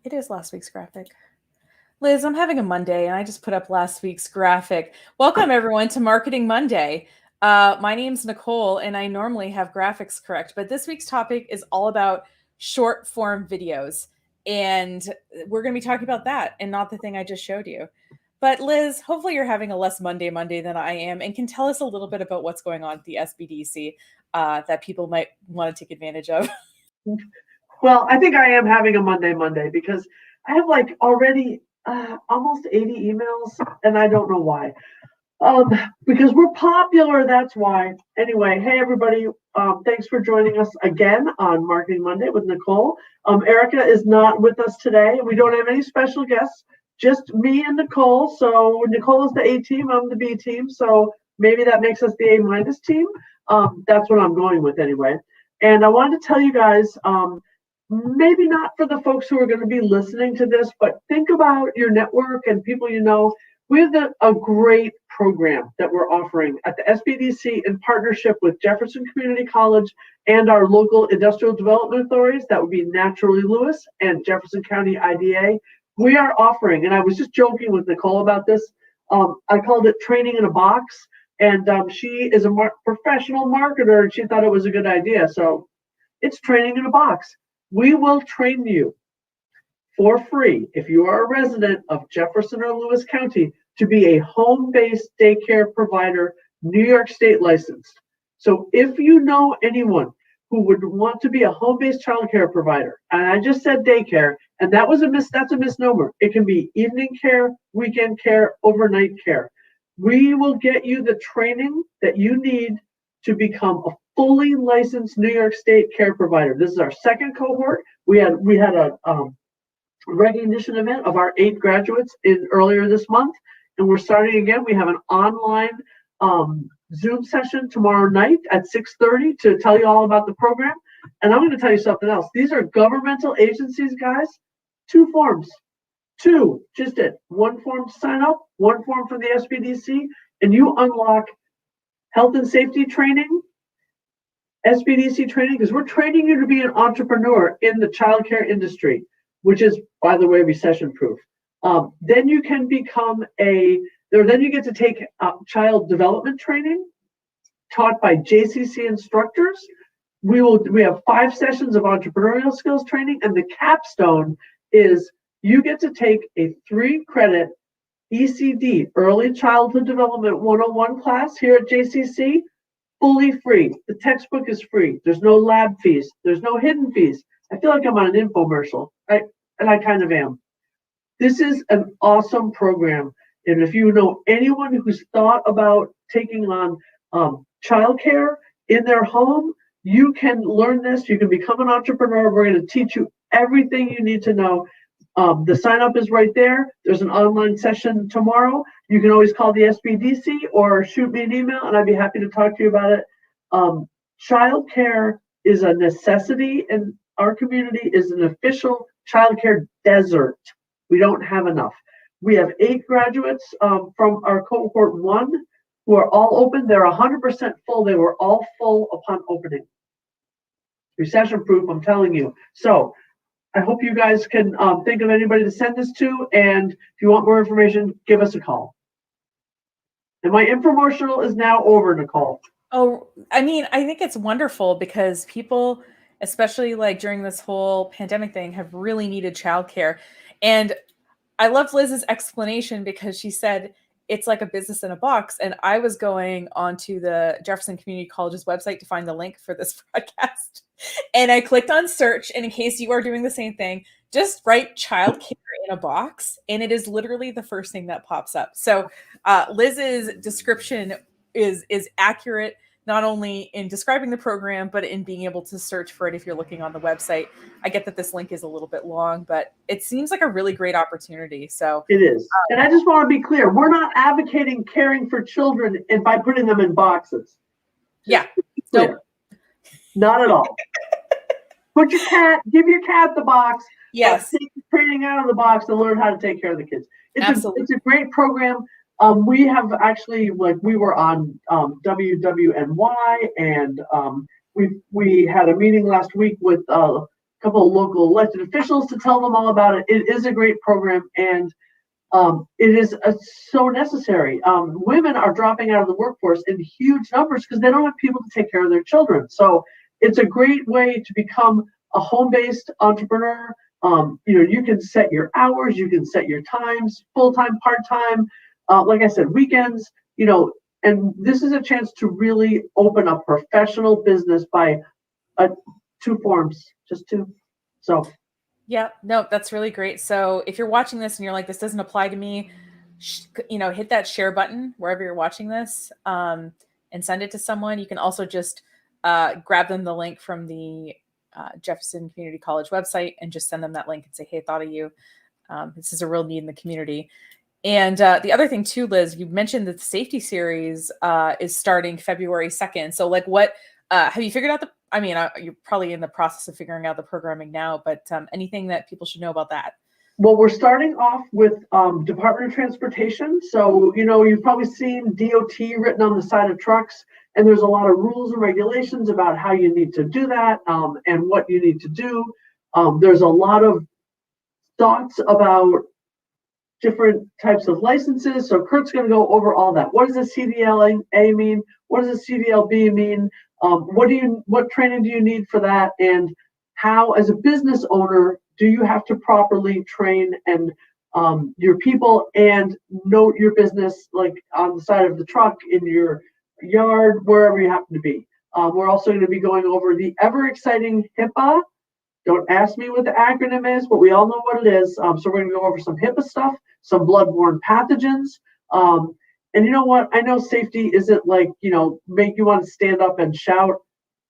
It is last week's graphic. Liz, I'm having a Monday and I just put up last week's graphic. Welcome everyone to Marketing Monday. My name's Nicole and I normally have graphics correct, but this week's topic is all about short form videos. And we're going to be talking about that and not the thing I just showed you. But Liz, hopefully you're having a less Monday than I am and can tell us a little bit about what's going on at the SBDC that people might want to take advantage of. Well, I think I am having a Monday because I have like already almost 80 emails and I don't know why. Um, because we're popular, that's why. Anyway, hey everybody, thanks for joining us again on Marketing Monday with Nicole. Erica is not with us today. We don't have any special guests, just me and Nicole. So Nicole is the A team, I'm the B team. So maybe that makes us the A minus team. That's what I'm going with anyway. And I wanted to tell you guys, maybe not for the folks who are going to be listening to this, but think about your network and people you know. We have a great program that we're offering at the SBDC in partnership with Jefferson Community College and our local industrial development authorities. That would be Naturally Lewis and Jefferson County IDA. We are offering, and I was just joking with Nicole about this. I called it training in a box, and she is a professional marketer, and she thought it was a good idea. So it's training in a box. We will train you for free if you are a resident of Jefferson or Lewis County to be a home-based daycare provider, New York State licensed. So if you know anyone who would want to be a home-based childcare provider, and I just said daycare, and that's a misnomer. It can be evening care, weekend care, overnight care. We will get you the training that you need to become a fully licensed New York State care provider. This is our second cohort. We had a recognition event of our 8 graduates earlier this month, and we're starting again. We have an online Zoom session tomorrow night at 6:30 to tell you all about the program. And I'm going to tell you something else. These are governmental agencies, guys. 2 forms. 2, just it. 1 form to sign up, 1 form for the SBDC, and you unlock health and safety training, SBDC training, because we're training you to be an entrepreneur in the childcare industry, which is, by the way, recession proof. Then you can become then you get to take child development training taught by JCC instructors. We have 5 sessions of entrepreneurial skills training, and the capstone is you get to take a 3-credit ECD, Early Childhood Development 101 class here at JCC, fully free. The textbook is free. There's no lab fees. There's no hidden fees. I feel like I'm on an infomercial, right? And I kind of am. This is an awesome program. And if you know anyone who's thought about taking on childcare in their home, you can learn this. You can become an entrepreneur. We're going to teach you everything you need to know. The sign up is right there. There's an online session tomorrow. You can always call the SBDC or shoot me an email, and I'd be happy to talk to you about it. Childcare is a necessity, and our community is an official childcare desert. We don't have enough. We have 8 graduates from our cohort 1 who are all open. They're 100% full. They were all full upon opening. Recession proof, I'm telling you. So I hope you guys can think of anybody to send this to. And if you want more information, give us a call. And my infomercial is now over, Nicole. Oh, I mean, I think it's wonderful because people, especially like during this whole pandemic thing, have really needed childcare. And I loved Liz's explanation because she said it's like a business in a box. And I was going onto the Jefferson Community College's website to find the link for this broadcast. And I clicked on search. And in case you are doing the same thing, just write childcare in a box. And it is literally the first thing that pops up. So Liz's description is accurate, not only in describing the program, but in being able to search for it if you're looking on the website. I get that this link is a little bit long, but it seems like a really great opportunity. So it is. And I just want to be clear. We're not advocating caring for children and by putting them in boxes. Yeah. Nope. Not at all. Give your cat the box. Yes. Take the training out of the box and learn how to take care of the kids. Absolutely. It's a great program. We have actually, we were on WWNY, and we had a meeting last week with couple of local elected officials to tell them all about it. It is a great program, and it is so necessary. Women are dropping out of the workforce in huge numbers because they don't have people to take care of their children. So it's a great way to become a home-based entrepreneur. You can set your hours, you can set your times, full-time, part-time, like I said, weekends, and this is a chance to really open a professional business by two forms, just two. So yeah, no, that's really great. So if you're watching this and you're like, this doesn't apply to me, hit that share button wherever you're watching this, and send it to someone. You can also just grab them the link from the Jefferson Community College website and just send them that link and say, hey, I thought of you. This is a real need in the community. And the other thing too, Liz, you mentioned that the safety series is starting February 2nd. So like what, have you figured out you're probably in the process of figuring out the programming now, but anything that people should know about that? Well, we're starting off with Department of Transportation. So, you've probably seen DOT written on the side of trucks, and there's a lot of rules and regulations about how you need to do that and what you need to do. There's a lot of thoughts about different types of licenses. So Kurt's going to go over all that. What does a CDLA mean? What does a CDLB mean? What training do you need for that? And how, as a business owner, do you have to properly train and your people and note your business, like on the side of the truck, in your yard, wherever you happen to be. We're also going to be going over the ever exciting HIPAA. Don't ask me what the acronym is, but we all know what it is. So we're going to go over some HIPAA stuff, some bloodborne pathogens. And you know what? I know safety isn't like, make you want to stand up and shout,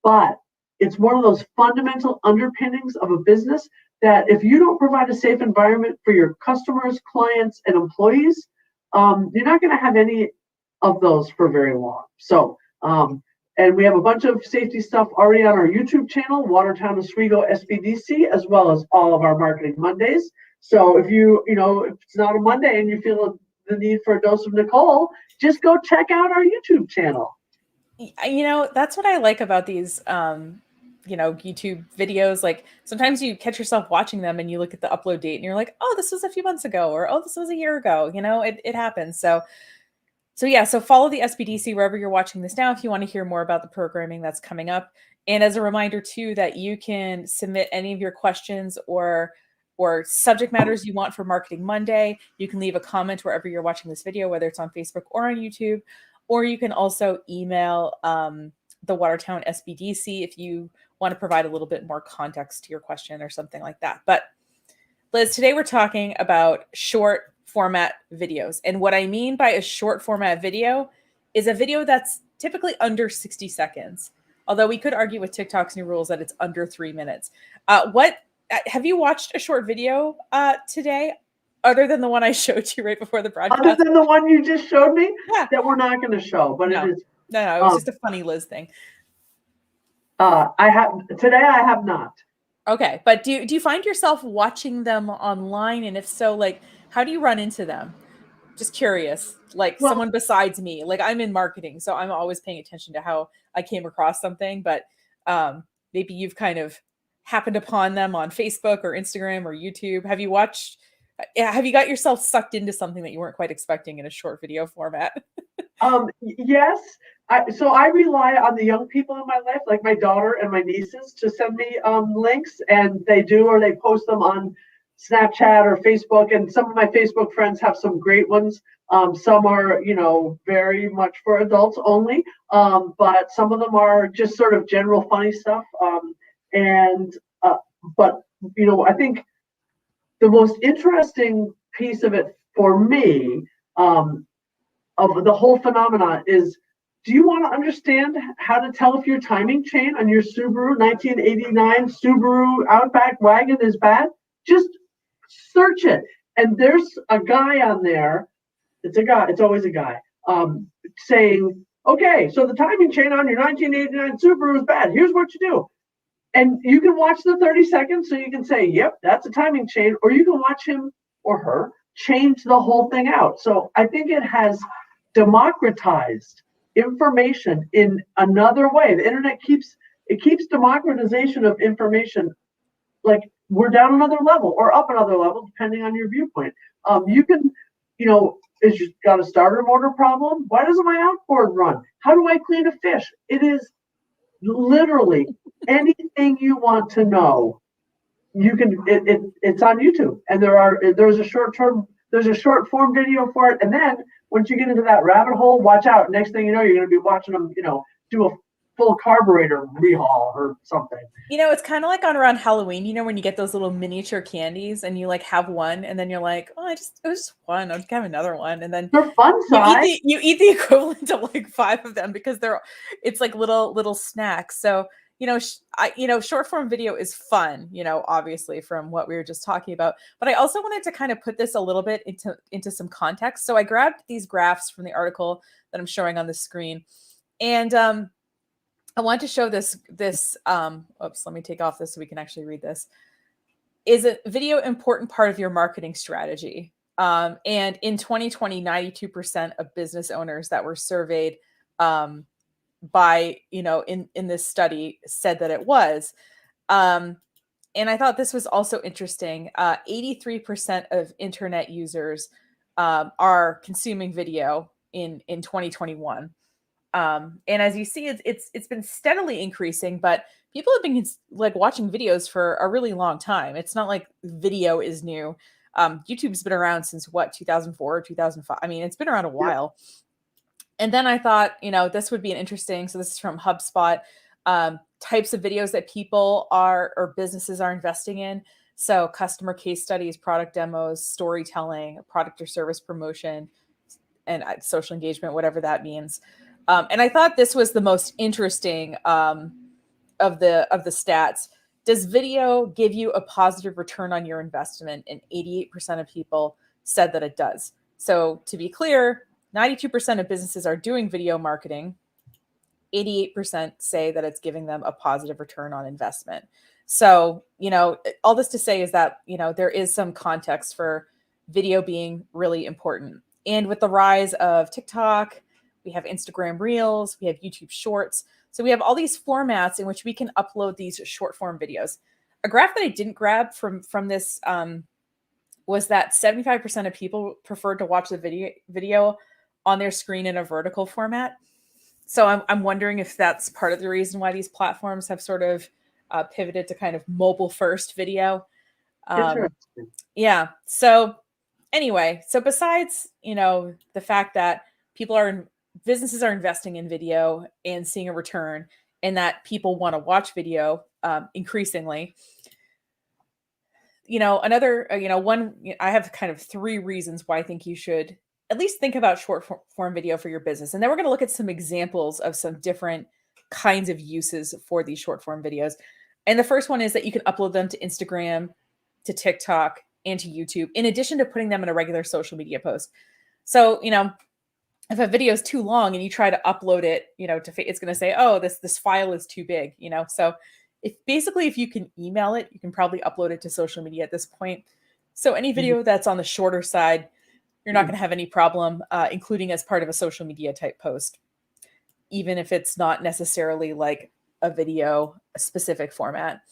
but it's one of those fundamental underpinnings of a business that if you don't provide a safe environment for your customers, clients, and employees, you're not going to have any of those for very long. So, and we have a bunch of safety stuff already on our YouTube channel, Watertown Oswego SBDC, as well as all of our Marketing Mondays. So if if it's not a Monday and you feel the need for a dose of Nicole, just go check out our YouTube channel. That's what I like about these, YouTube videos. Like sometimes you catch yourself watching them and you look at the upload date and you're like, oh, this was a few months ago, or, oh, this was a year ago. It happens. So follow the SBDC wherever you're watching this now if you want to hear more about the programming that's coming up. And as a reminder too, that you can submit any of your questions or subject matters you want for Marketing Monday. You can leave a comment wherever you're watching this video, whether it's on Facebook or on YouTube, or you can also email the Watertown SBDC if you want to provide a little bit more context to your question or something like that. But Liz, today we're talking about short format videos. And what I mean by a short format video is a video that's typically under 60 seconds. Although we could argue with TikTok's new rules that it's under 3 minutes. Have you watched a short video today, other than the one I showed you right before the broadcast? Other than the one you just showed me? Yeah. That we're not going to show, but no. It is. No, it was just a funny Liz thing. I have not. Okay, but do you find yourself watching them online? And if so, like, how do you run into them? Just curious, like someone besides me. Like I'm in marketing, so I'm always paying attention to how I came across something, but maybe you've kind of happened upon them on Facebook or Instagram or YouTube. Have you got yourself sucked into something that you weren't quite expecting in a short video format? Yes. So I rely on the young people in my life, like my daughter and my nieces, to send me links, and they do, or they post them on Snapchat or Facebook. And some of my Facebook friends have some great ones. Some are, very much for adults only. But some of them are just sort of general funny stuff. But I think the most interesting piece of it for me, of the whole phenomenon, is, do you want to understand how to tell if your timing chain on your Subaru 1989 Subaru Outback wagon is bad? Just search it. And there's a guy on there. It's a guy. It's always a guy saying, okay, so the timing chain on your 1989 Subaru is bad. Here's what you do. And you can watch the 30 seconds, so you can say, yep, that's a timing chain, or you can watch him or her change the whole thing out. So I think it has democratized information in another way. The internet keeps democratization of information like we're down another level or up another level, depending on your viewpoint. You can, is you got a starter motor problem? Why doesn't my outboard run? How do I clean a fish? It is literally anything you want to know. You can, it's on YouTube, and there's a short form video for it. And then once you get into that rabbit hole, watch out. Next thing you know, you're going to be watching them, do a full carburetor rehaul or something. It's kind of like around Halloween, when you get those little miniature candies and you like have one and then you're like, oh, it was just one. I'll have another one. And then they're fun size. You eat the equivalent of like 5 of them because it's like little snacks. So, short form video is fun, obviously from what we were just talking about. But I also wanted to kind of put this a little bit into some context. So I grabbed these graphs from the article that I'm showing on the screen. And I want to show this, oops, let me take off this so we can actually read this. Is a video important part of your marketing strategy? And in 2020, 92% of business owners that were surveyed by, in this study said that it was. And I thought this was also interesting. 83% of internet users are consuming video in 2021. And as you see, it's been steadily increasing, but people have been like watching videos for a really long time. It's not like video is new. YouTube's been around since 2004 or 2005. I mean, it's been around a while. Yeah. And then I thought, this would be an interesting, so this is from HubSpot, types of videos that people or businesses are investing in. So customer case studies, product demos, storytelling, product or service promotion, and social engagement, whatever that means. And I thought this was the most interesting of the stats. Does video give you a positive return on your investment? And 88% of people said that it does. So to be clear, 92% of businesses are doing video marketing. 88% say that it's giving them a positive return on investment. So, all this to say is that, there is some context for video being really important. And with the rise of TikTok, we have Instagram Reels, we have YouTube Shorts. So we have all these formats in which we can upload these short form videos. A graph that I didn't grab from this was that 75% of people preferred to watch the video on their screen in a vertical format. So I'm wondering if that's part of the reason why these platforms have sort of pivoted to kind of mobile first video. Yeah. So anyway, so besides, the fact that businesses are investing in video and seeing a return, and that people want to watch video increasingly, I have kind of 3 reasons why I think you should at least think about short form video for your business. And then we're going to look at some examples of some different kinds of uses for these short form videos. And the first one is that you can upload them to Instagram, to TikTok, and to YouTube, in addition to putting them in a regular social media post. So, if a video is too long and you try to upload it, it's going to say, oh, this file is too big, So if you can email it, you can probably upload it to social media at this point. So any video that's on the shorter side, you're not going to have any problem including as part of a social media type post, even if it's not necessarily like a video, a specific format.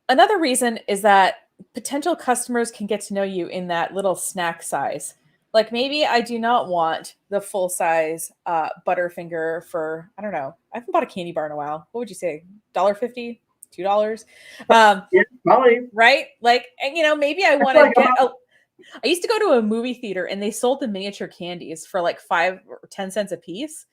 Another reason is that potential customers can get to know you in that little snack size. Like maybe I do not want the full size Butterfinger for, I don't know. I haven't bought a candy bar in a while. What would you say? $1.50? $2? Yeah, probably. Right? Like, and maybe I want to get I used to go to a movie theater and they sold the miniature candies for like 5 or 10 cents a piece.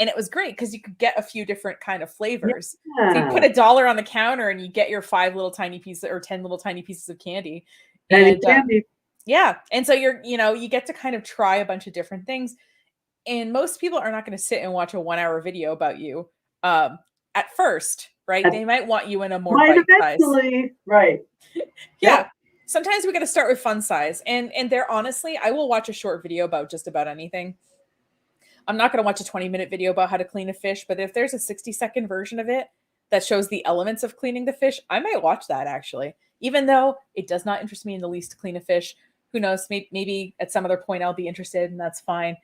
And it was great because you could get a few different kind of flavors. Yeah. So you put $1 on the counter and you get your 5 little tiny pieces or 10 little tiny pieces of candy. And candy. Yeah. And so you get to kind of try a bunch of different things. And most people are not going to sit and watch a 1-hour video about you at first, right? They might want you in a more bite size. Right. Yeah. Yep. Sometimes we got to start with fun size. And there, honestly, I will watch a short video about just about anything. I'm not going to watch a 20-minute video about how to clean a fish, but if there's a 60-second version of it that shows the elements of cleaning the fish, I might watch that actually. Even though it does not interest me in the least to clean a fish, who knows, maybe at some other point I'll be interested, and that's fine.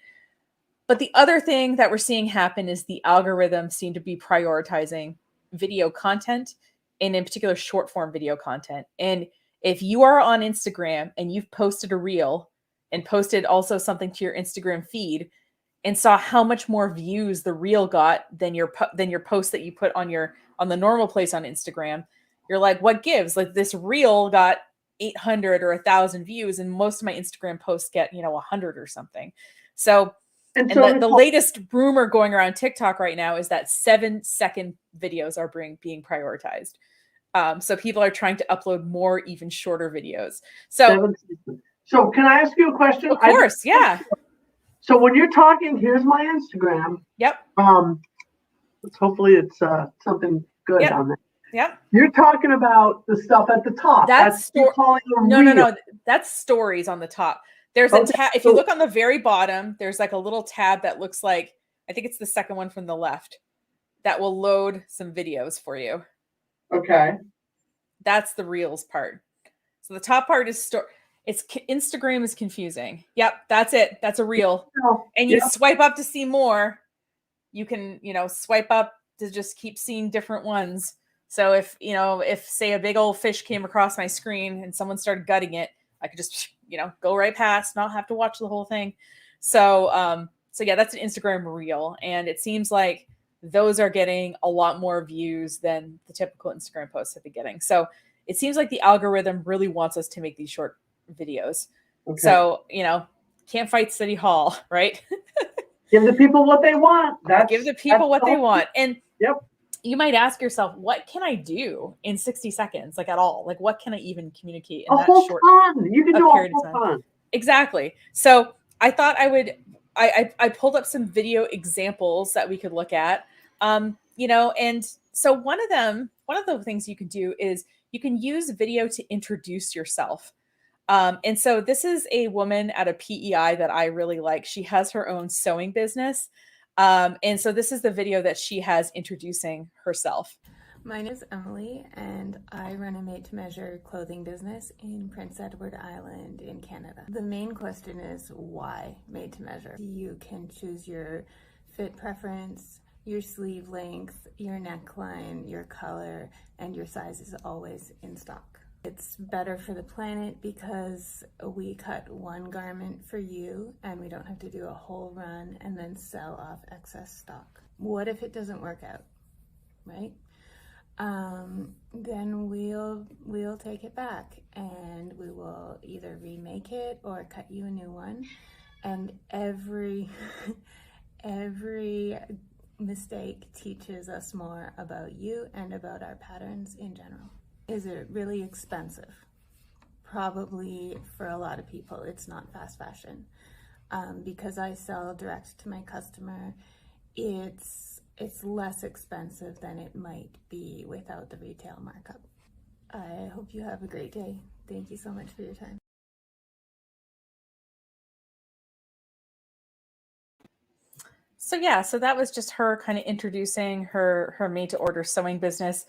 But the other thing that we're seeing happen is the algorithms seem to be prioritizing video content and in particular short form video content. And if you are on Instagram and you've posted a reel and posted also something to your Instagram feed and saw how much more views the reel got than your post that you put on the normal place on Instagram, you're like, what gives? Like, this reel got 800 or 1,000 views, and most of my Instagram posts get 100 or something. So, and the latest rumor going around TikTok right now is that 7-second videos are being prioritized. So people are trying to upload more, even shorter videos. So can I ask you a question? Of course, yeah. So when you're talking, here's my Instagram. Yep. Hopefully it's something good on there. Yep. You're talking about the stuff at the top. No. That's stories on the top. There's a tab. If you look on the very bottom, there's like a little tab that looks like, I think it's the second one from the left, that will load some videos for you. Okay. That's the reels part. So the top part is Instagram is confusing. Yep, that's it. That's a reel. And you swipe up to see more. You can, swipe up to just keep seeing different ones. So if say a big old fish came across my screen and someone started gutting it, I could just, go right past, not have to watch the whole thing. So yeah, that's an Instagram reel. And it seems like those are getting a lot more views than the typical Instagram posts have been getting. So it seems like the algorithm really wants us to make these short videos. Okay. So, can't fight City Hall, right? Give the people what they want. Give the people what they want. And you might ask yourself, what can I do in 60 seconds? Like, at all? Like, what can I even communicate in that short ton. You can do a whole ton. Exactly. So I thought I pulled up some video examples that we could look at. And so one of the things you can do is you can use video to introduce yourself. And so this is a woman at a PEI that I really like. She has her own sewing business. And so this is the video that she has introducing herself. My name is Emily, and I run a made-to-measure clothing business in Prince Edward Island in Canada. The main question is, why made-to-measure? You can choose your fit preference, your sleeve length, your neckline, your color, and your size is always in stock. It's better for the planet because we cut one garment for you and we don't have to do a whole run and then sell off excess stock. What if it doesn't work out, right? Then we'll take it back and we will either remake it or cut you a new one. And every mistake teaches us more about you and about our patterns in general. Is it really expensive? Probably for a lot of people, it's not fast fashion. Because I sell direct to my customer, it's less expensive than it might be without the retail markup. I hope you have a great day. Thank you so much for your time. So yeah, so that was just her kind of introducing her made to order sewing business.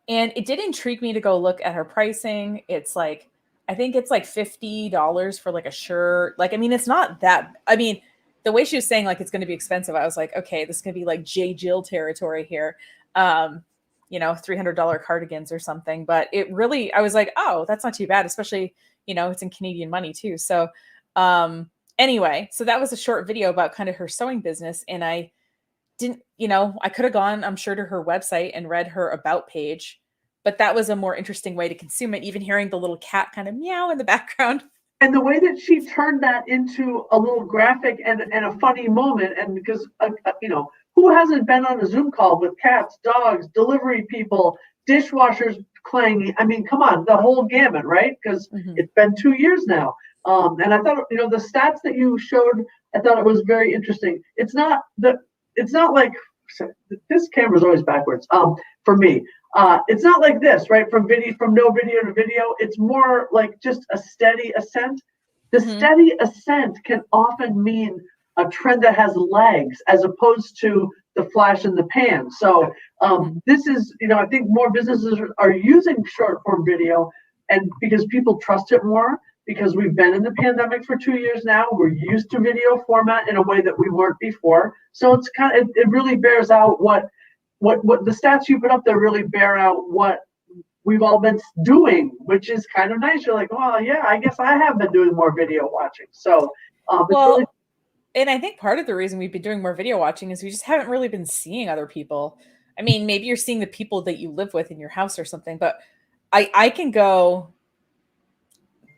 And it did intrigue me to go look at her pricing. It's like, I think it's like $50 for like a shirt. Like, I mean, it's not that, the way she was saying like it's going to be expensive, I was like, okay, this is going to be like J. Jill territory here. $300 cardigans or something. But it really, I was like, oh, that's not too bad, especially, it's in Canadian money too. So anyway, so that was a short video about kind of her sewing business. And I didn't, I could have gone, I'm sure, to her website and read her about page, but that was a more interesting way to consume it, even hearing the little cat kind of meow in the background. And the way that she turned that into a little graphic and a funny moment, and because, who hasn't been on a Zoom call with cats, dogs, delivery people, dishwashers clanging? I mean, come on, the whole gamut, right? Because It's been 2 years now. And I thought, the stats that you showed, I thought it was very interesting. It's not like, this camera's always backwards for me. It's not like this, right? From no video to video. It's more like just a steady ascent. The steady ascent can often mean a trend that has legs as opposed to the flash in the pan. So this is, I think more businesses are using short form video, and because people trust it more, because we've been in the pandemic for 2 years now, we're used to video format in a way that we weren't before. So it's it really bears out what the stats you put up there really bear out what we've all been doing, which is kind of nice. You're like, well, yeah, I guess I have been doing more video watching. So it's really, Well, and I think part of the reason we've been doing more video watching is we just haven't really been seeing other people. I mean, maybe you're seeing the people that you live with in your house or something, but I can go,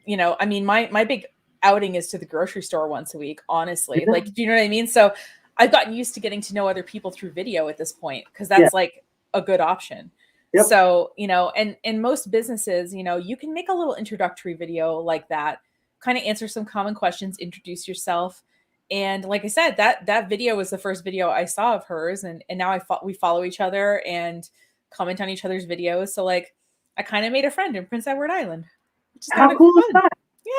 I mean, my big outing is to the grocery store once a week, honestly. Like, do you know what I mean? So I've gotten used to getting to know other people through video at this point because yeah, that's like a good option. yep. So, and in most businesses, you can make a little introductory video like that, kind of answer some common questions, introduce yourself. And like I said, that video was the first video I saw of hers, and now we follow each other and comment on each other's videos. So like I kind of made a friend in Prince Edward Island, which is kind How of cool is fun. that?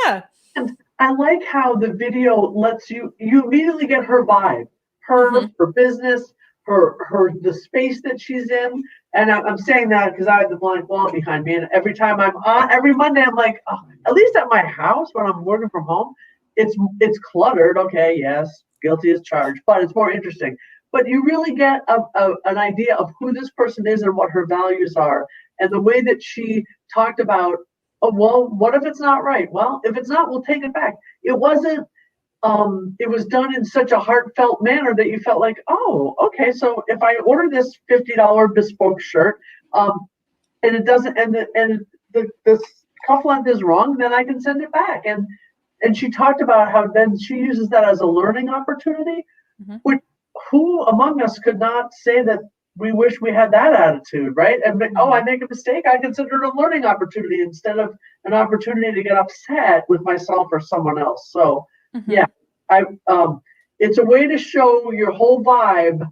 Yeah. And I like how the video lets you immediately get her vibe, Mhm. her business, the space that she's in. And I'm saying that because I have the blank wall behind me. And every Monday, I'm like, oh, at least at my house when I'm working from home, it's cluttered. Okay, yes, guilty as charged, but it's more interesting. But you really get an idea of who this person is and what her values are. And the way that she talked about, oh, well, what if it's not right? Well, if it's not, we'll take it back. It wasn't, it was done in such a heartfelt manner that you felt like, oh, okay, so if I order this $50 bespoke shirt, and it doesn't, the cuff length is wrong, then I can send it back. And she talked about how then she uses that as a learning opportunity, Mhm. which who among us could not say that we wish we had that attitude, right? And oh, I make a mistake, I consider it a learning opportunity instead of an opportunity to get upset with myself or someone else. So yeah, Mhm. I it's a way to show your whole vibe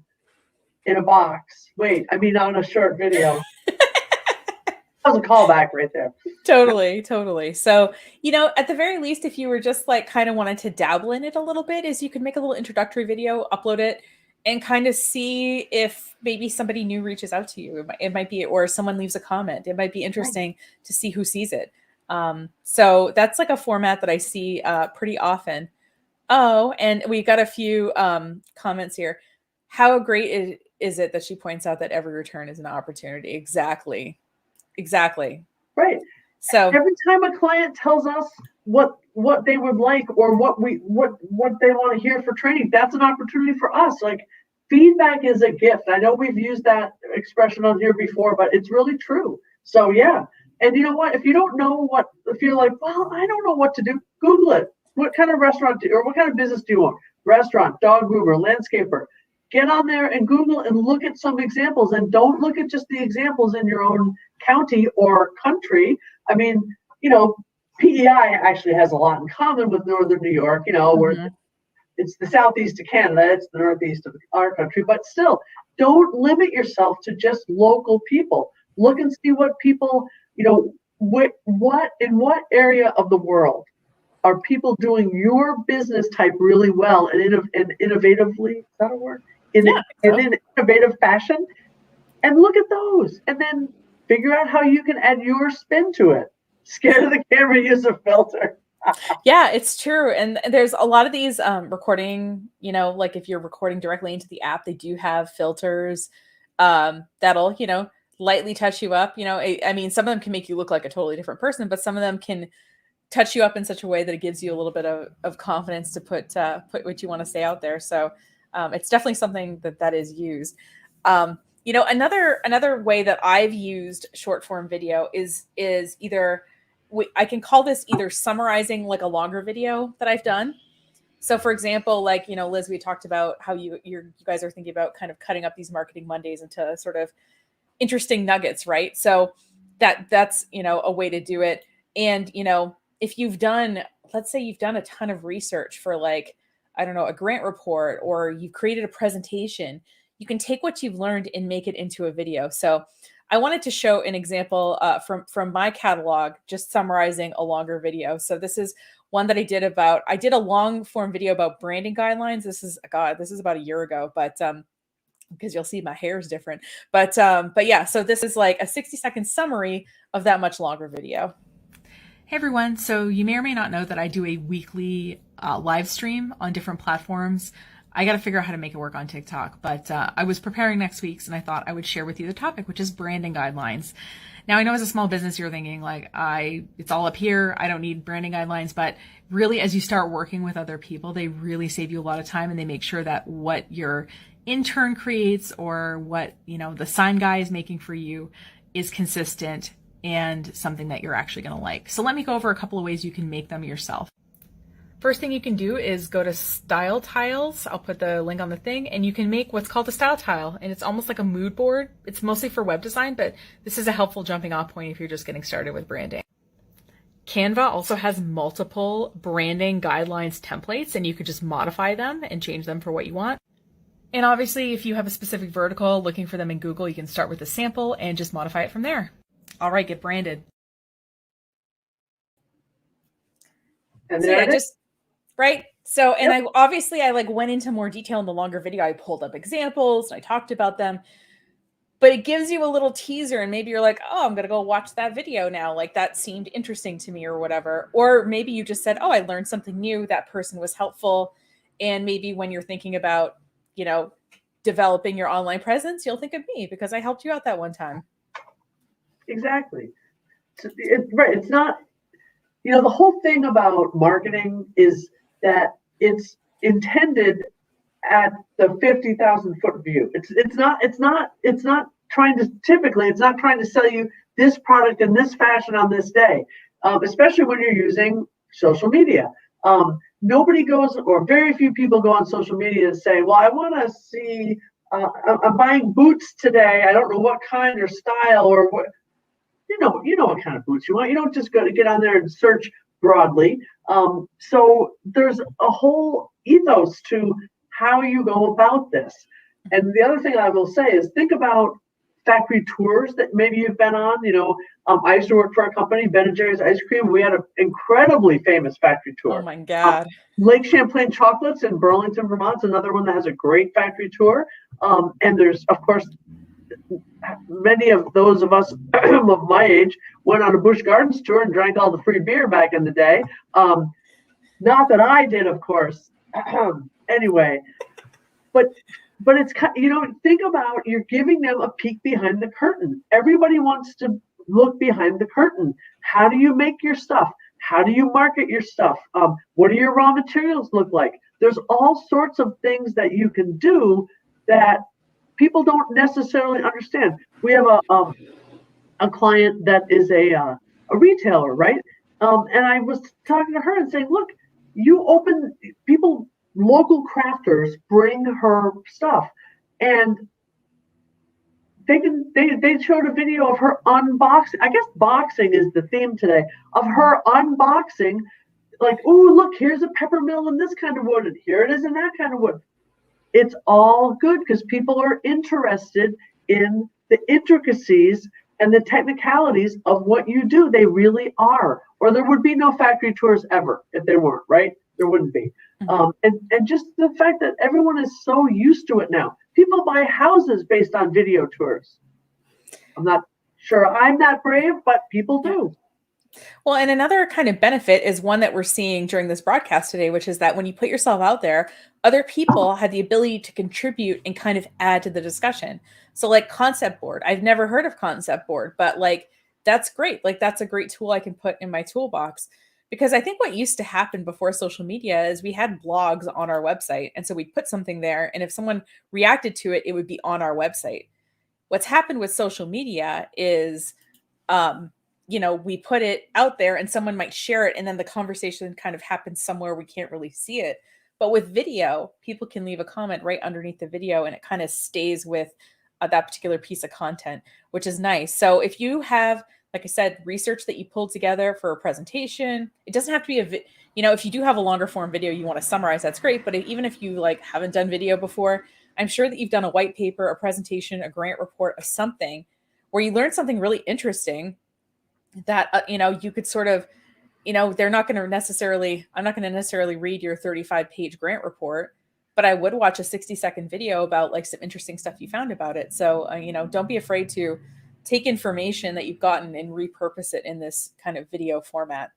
in a box. Wait, I mean on a short video. That was a callback right there. Totally, totally. So, at the very least, if you were just like kind of wanted to dabble in it a little bit, is you could make a little introductory video, upload it, and kind of see if maybe somebody new reaches out to you. It might be, or someone leaves a comment. It might be Right. interesting to see who sees it. So that's like a format that I see pretty often. Oh, and we got a few comments here. How great is it that she points out that every return is an opportunity? Exactly. Exactly. Right. So, Every time a client tells us what they would like or what they want to hear for training, that's an opportunity for us. Like feedback is a gift. I know we've used that expression on here before, but it's really true. So yeah. And you know what? If you don't know if you're like, well, I don't know what to do, Google it. What kind of restaurant or what kind of business do you want? Restaurant, dog groomer, landscaper. Get on there and Google and look at some examples, and don't look at just the examples in your own county or country. I mean, you know, PEI actually has a lot in common with Northern New York, where mhm. it's the southeast of Canada, it's the northeast of our country, but still, don't limit yourself to just local people. Look and see what people, in what area of the world are people doing your business type really well and innovatively, is that a word? Yeah, I think In so. an innovative fashion, and look at those, and then figure out how you can add your spin to it. Scare the camera, use a filter. Yeah, it's true. And there's a lot of these recording, like if you're recording directly into the app, they do have filters that'll, lightly touch you up. I mean, some of them can make you look like a totally different person, but some of them can touch you up in such a way that it gives you a little bit of confidence to put what you want to say out there. So it's definitely something that is used. Another way that I've used short form video is either I can call this either summarizing like a longer video that I've done. So for example, like, Liz, we talked about how you guys are thinking about kind of cutting up these marketing Mondays into sort of interesting nuggets, right? So that's, a way to do it. And, if you've done, let's say you've done a ton of research for like, I don't know, a grant report, or you've created a presentation, you can take what you've learned and make it into a video. So I wanted to show an example from my catalog, just summarizing a longer video. So this is one that I did a long form video about branding guidelines. This is about a year ago, but because you'll see my hair is different. But yeah, so this is like a 60-second summary of that much longer video. Hey everyone, so you may or may not know that I do a weekly live stream on different platforms. I got to figure out how to make it work on TikTok. But I was preparing next week's, and I thought I would share with you the topic, which is branding guidelines. Now, I know as a small business, you're thinking like, it's all up here. I don't need branding guidelines. But really, as you start working with other people, they really save you a lot of time, and they make sure that what your intern creates or what, the sign guy is making for you is consistent and something that you're actually going to like. So let me go over a couple of ways you can make them yourself. First thing you can do is go to Style Tiles. I'll put the link on the thing, and you can make what's called a style tile, and it's almost like a mood board. It's mostly for web design, but this is a helpful jumping off point if you're just getting started with branding. Canva also has multiple branding guidelines templates, and you could just modify them and change them for what you want. And obviously, if you have a specific vertical looking for them in Google, you can start with a sample and just modify it from there. All right, get branded. And So there yeah, it is. just right. So, and I like went into more detail in the longer video. I pulled up examples and I talked about them, but it gives you a little teaser, and maybe you're like, oh, I'm going to go watch that video now. Like that seemed interesting to me or whatever. Or maybe you just said, oh, I learned something new. That person was helpful. And maybe when you're thinking about, developing your online presence, you'll think of me because I helped you out that one time. Exactly. Right. It's not, the whole thing about marketing is that it's intended at the 50,000 foot view. It's not trying to sell you this product in this fashion on this day, especially when you're using social media. Nobody goes, or very few people go on social media and say, well, I want to see, I'm buying boots today. I don't know what kind or style or what, you know what kind of boots you want. You don't just go to get on there and search broadly. So there's a whole ethos to how you go about this. And the other thing I will say is think about factory tours that maybe you've been on. I used to work for a company, Ben & Jerry's Ice Cream. We had an incredibly famous factory tour. Oh my God. Lake Champlain Chocolates in Burlington, Vermont is another one that has a great factory tour. And there's, of course, many of those of us of my age went on a Busch Gardens tour and drank all the free beer back in the day. Not that I did, of course. Anyway, but it's, think about, you're giving them a peek behind the curtain. Everybody wants to look behind the curtain. How do you make your stuff? How do you market your stuff? What do your raw materials look like? There's all sorts of things that you can do that people don't necessarily understand. We have a client that is a retailer, right? And I was talking to her and saying, look, local crafters bring her stuff, and they showed a video of her unboxing. I guess boxing is the theme today, of her unboxing. Like, oh, look, here's a pepper mill in this kind of wood, and here it is in that kind of wood. It's all good because people are interested in the intricacies and the technicalities of what you do. They really are. Or there would be no factory tours ever if they weren't, right? There wouldn't be. And just the fact that everyone is so used to it now. People buy houses based on video tours. I'm not sure I'm that brave, but people do. Well, and another kind of benefit is one that we're seeing during this broadcast today, which is that when you put yourself out there, other people have the ability to contribute and kind of add to the discussion. So like Concept Board, I've never heard of Concept Board, but like, that's great. Like that's a great tool I can put in my toolbox. Because I think what used to happen before social media is we had blogs on our website. And so we'd put something there, and if someone reacted to it, it would be on our website. What's happened with social media is, we put it out there and someone might share it, and then the conversation kind of happens somewhere we can't really see it. But with video, people can leave a comment right underneath the video, and it kind of stays with that particular piece of content, which is nice. So if you have, like I said, research that you pulled together for a presentation, it doesn't have to be if you do have a longer form video you want to summarize, that's great. But even if you haven't done video before, I'm sure that you've done a white paper, a presentation, a grant report of something where you learned something really interesting that, you could sort of, I'm not going to necessarily read your 35-page grant report, but I would watch a 60-second video about some interesting stuff you found about it. So, don't be afraid to take information that you've gotten and repurpose it in this kind of video format.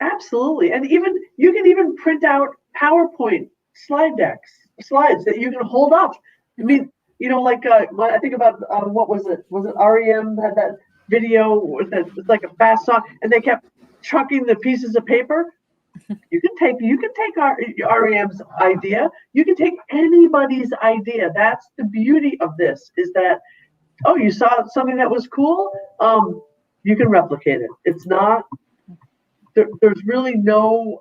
Absolutely. And you can even print out PowerPoint slide decks. slides that you can hold up. I mean, like I think about what was it? Was it REM had that video with it's like a fast song, and they kept chucking the pieces of paper. You can take REM's idea. You can take anybody's idea. That's the beauty of this, is that, oh, you saw something that was cool. You can replicate it. It's not. There's really no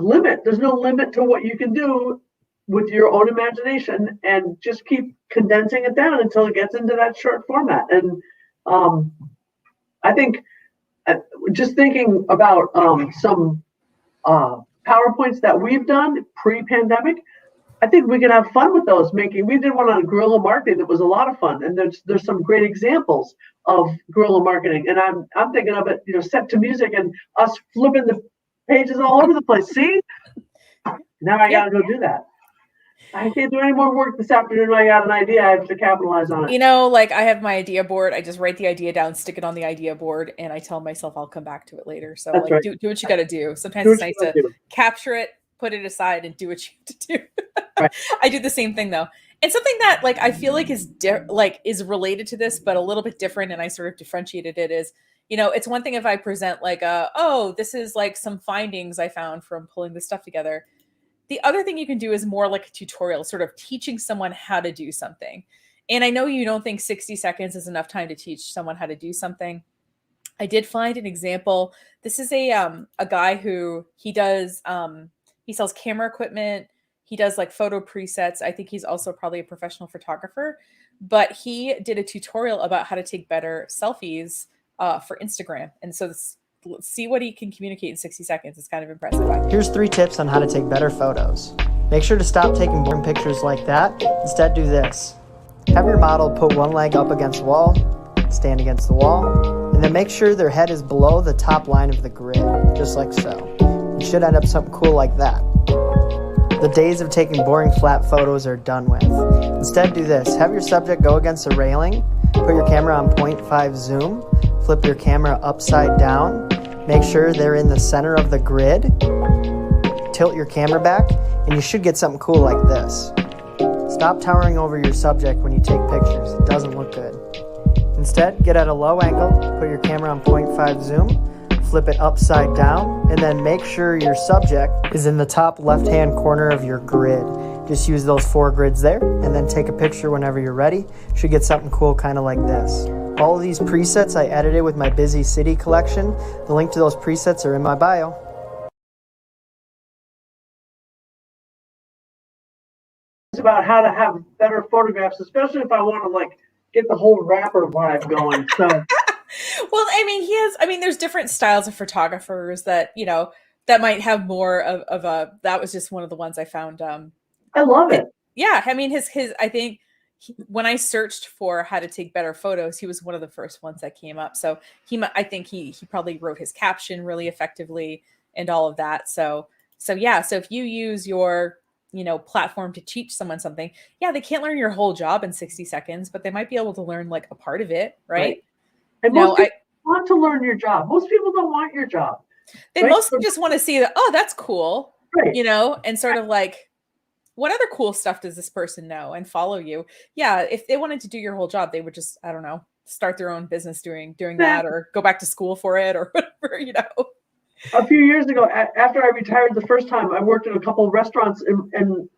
limit. There's no limit to what you can do with your own imagination, and just keep condensing it down until it gets into that short format. And I think just thinking about some PowerPoints that we've done pre-pandemic, I think we can have fun with those. We did one on guerrilla marketing that was a lot of fun, and there's some great examples of guerrilla marketing. And I'm thinking of it, set to music and us flipping the pages all over the place. See, now I got to go do that. I can't do any more work this afternoon. I got an idea. I have to capitalize on it. Like I have my idea board. I just write the idea down, stick it on the idea board, and I tell myself I'll come back to it later. So That's right. do what you got to do. Sometimes it's nice to capture it, put it aside, and do what you have to do. Right. I do the same thing though. And something that I feel like is related to this, but a little bit different, and I sort of differentiated it, is, it's one thing if I present this is some findings I found from pulling this stuff together. The other thing you can do is more like a tutorial, sort of teaching someone how to do something. And I know you don't think 60 seconds is enough time to teach someone how to do something. I did find an example. This is a guy who he sells camera equipment. He does photo presets. I think he's also probably a professional photographer, but he did a tutorial about how to take better selfies for Instagram. And so let's see what he can communicate in 60 seconds. It's kind of impressive. Here's 3 tips on how to take better photos. Make sure to stop taking boring pictures like that. Instead, do this. Have your model put one leg up against the wall, stand against the wall, and then make sure their head is below the top line of the grid, just like so. You should end up something cool like that. The days of taking boring flat photos are done with. Instead, do this. Have your subject go against a railing, put your camera on 0.5 zoom, flip your camera upside down, make sure they're in the center of the grid, tilt your camera back, and you should get something cool like this. Stop towering over your subject when you take pictures. It doesn't look good. Instead, get at a low angle, put your camera on 0.5 zoom, flip it upside down, and then make sure your subject is in the top left-hand corner of your grid. Just use those 4 grids there, and then take a picture whenever you're ready. Should get something cool kind of like this. All of these presets I edited with my Busy City collection. The link to those presets are in my bio. It's about how to have better photographs, especially if I want to get the whole rapper vibe going. So, well, there's different styles of photographers that that might have more of a. That was just one of the ones I found. I love it. Yeah, his I think. When I searched for how to take better photos, he was one of the first ones that came up. So I think he probably wrote his caption really effectively and all of that. So yeah. So if you use your, platform to teach someone something, yeah, they can't learn your whole job in 60 seconds, but they might be able to learn a part of it. Right. And most people want to learn your job. Most people don't want your job. They mostly just want to see that, oh, that's cool. Right. And sort of what other cool stuff does this person know, and follow you? Yeah, if they wanted to do your whole job, they would just, I don't know, start their own business doing that, or go back to school for it, or whatever, A few years ago, after I retired the first time, I worked at a couple of restaurants in